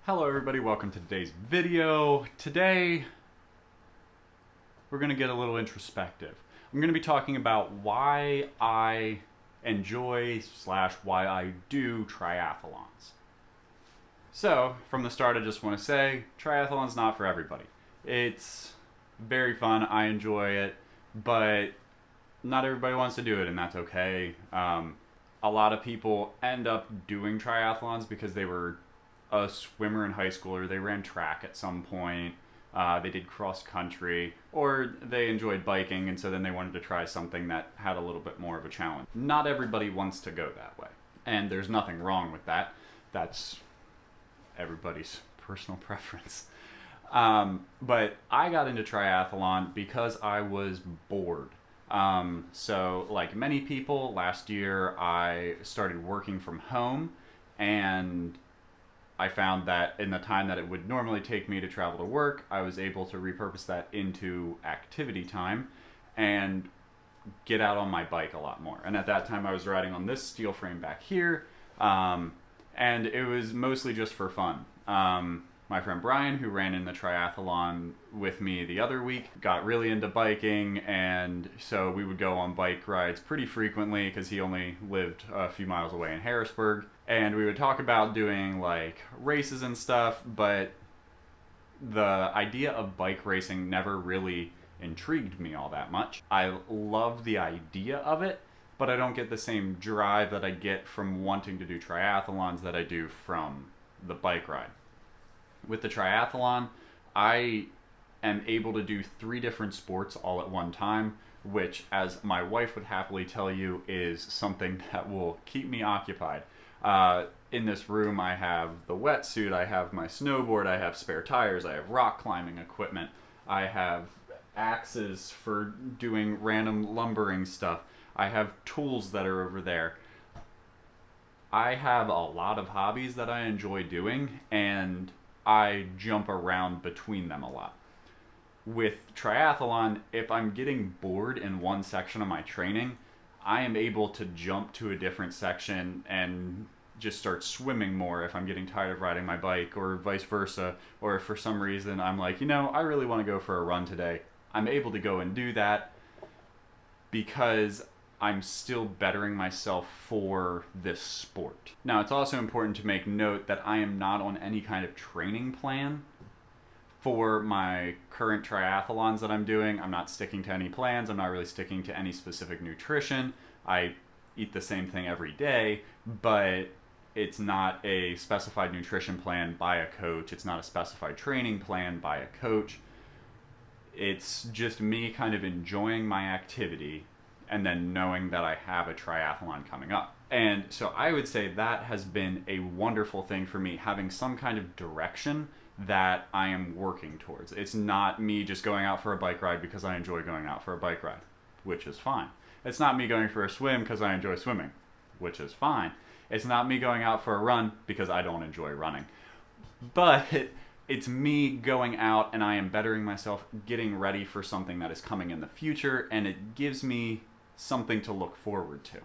Hello everybody, welcome to today's video. Today, we're going to get a little introspective. I'm going to be talking about why I enjoy / why I do triathlons. So, from the start I just want to say, triathlon's not for everybody. It's very fun, I enjoy it, but not everybody wants to do it, and that's okay. A lot of people end up doing triathlons because they were a swimmer in high school, or they ran track at some point, they did cross country, or they enjoyed biking, and so then they wanted to try something that had a little bit more of a challenge. Not everybody wants to go that way, and there's nothing wrong with that. That's everybody's personal preference. But I got into triathlon because I was bored. So like many people, last year I started working from home, and I found that in the time that it would normally take me to travel to work, I was able to repurpose that into activity time and get out on my bike a lot more. And at that time I was riding on this steel frame back here, and it was mostly just for fun. My friend Brian, who ran in the triathlon with me the other week, got really into biking, and so we would go on bike rides pretty frequently because he only lived a few miles away in Harrisburg. And we would talk about doing like races and stuff, but the idea of bike racing never really intrigued me all that much. I love the idea of it, but I don't get the same drive that I get from wanting to do triathlons that I do from the bike ride. With the triathlon, I am able to do 3 different sports all at one time, which, as my wife would happily tell you, is something that will keep me occupied. In this room I have the wetsuit, I have my snowboard, I have spare tires, I have rock climbing equipment, I have axes for doing random lumbering stuff, I have tools that are over there. I have a lot of hobbies that I enjoy doing, and I jump around between them a lot. With triathlon, if I'm getting bored in one section of my training, I am able to jump to a different section and just start swimming more if I'm getting tired of riding my bike, or vice versa. Or if for some reason I'm like, I really want to go for a run today, I'm able to go and do that because I'm still bettering myself for this sport. Now, it's also important to make note that I am not on any kind of training plan for my current triathlons that I'm doing. I'm not sticking to any plans. I'm not really sticking to any specific nutrition. I eat the same thing every day, but it's not a specified nutrition plan by a coach. It's not a specified training plan by a coach. It's just me kind of enjoying my activity and then knowing that I have a triathlon coming up. And so I would say that has been a wonderful thing for me, having some kind of direction that I am working towards. It's not me just going out for a bike ride because I enjoy going out for a bike ride, which is fine. It's not me going for a swim because I enjoy swimming, which is fine. It's not me going out for a run because I don't enjoy running. But it's me going out and I am bettering myself, getting ready for something that is coming in the future, and it gives me something to look forward to.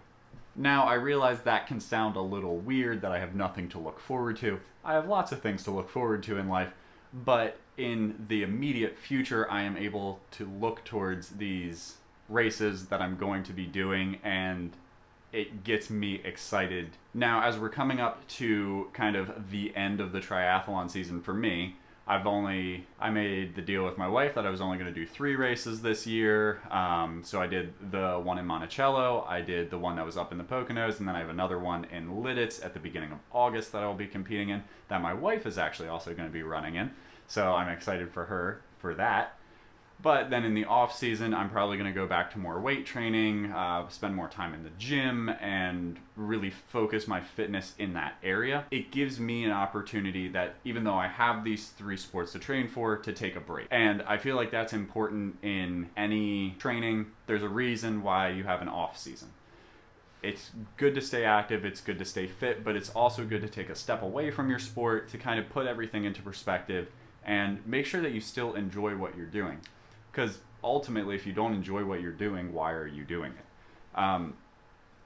Now, I realize that can sound a little weird, that I have nothing to look forward to. I have lots of things to look forward to in life, but in the immediate future, I am able to look towards these races that I'm going to be doing, and it gets me excited. Now, as we're coming up to kind of the end of the triathlon season for me, I made the deal with my wife that I was only going to do 3 races this year. So I did the one in Monticello, I did the one that was up in the Poconos, and then I have another one in Lidditz at the beginning of August that I'll be competing in, that my wife is actually also going to be running in. So I'm excited for her for that. But then in the off season, I'm probably going to go back to more weight training, spend more time in the gym, and really focus my fitness in that area. It gives me an opportunity that, even though I have these 3 sports to train for, to take a break. And I feel like that's important in any training. There's a reason why you have an off season. It's good to stay active, it's good to stay fit, but it's also good to take a step away from your sport to kind of put everything into perspective and make sure that you still enjoy what you're doing. Because ultimately, if you don't enjoy what you're doing, why are you doing it?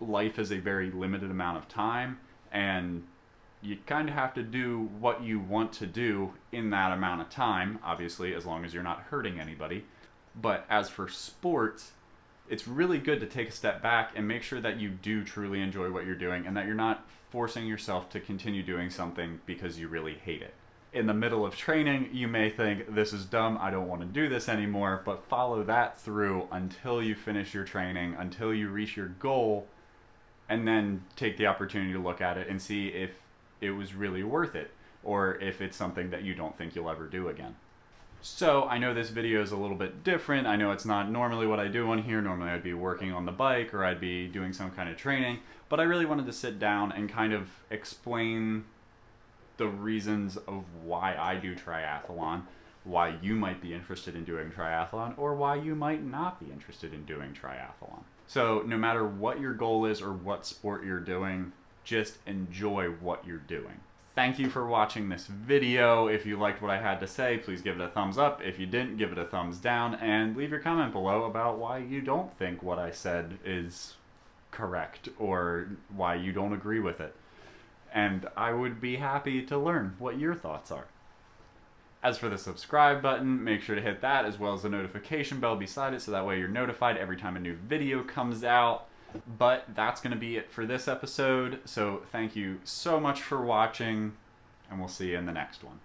Life is a very limited amount of time, and you kind of have to do what you want to do in that amount of time, obviously, as long as you're not hurting anybody. But as for sports, it's really good to take a step back and make sure that you do truly enjoy what you're doing and that you're not forcing yourself to continue doing something because you really hate it. In the middle of training, you may think, this is dumb, I don't want to do this anymore, but follow that through until you finish your training, until you reach your goal, and then take the opportunity to look at it and see if it was really worth it, or if it's something that you don't think you'll ever do again. So I know this video is a little bit different. I know it's not normally what I do on here. Normally I'd be working on the bike or I'd be doing some kind of training, but I really wanted to sit down and kind of explain the reasons of why I do triathlon, why you might be interested in doing triathlon, or why you might not be interested in doing triathlon. So no matter what your goal is or what sport you're doing, just enjoy what you're doing. Thank you for watching this video. If you liked what I had to say, please give it a thumbs up. If you didn't, give it a thumbs down, and leave your comment below about why you don't think what I said is correct or why you don't agree with it. And I would be happy to learn what your thoughts are. As for the subscribe button, make sure to hit that as well as the notification bell beside it so that way you're notified every time a new video comes out. But that's going to be it for this episode, so thank you so much for watching, and we'll see you in the next one.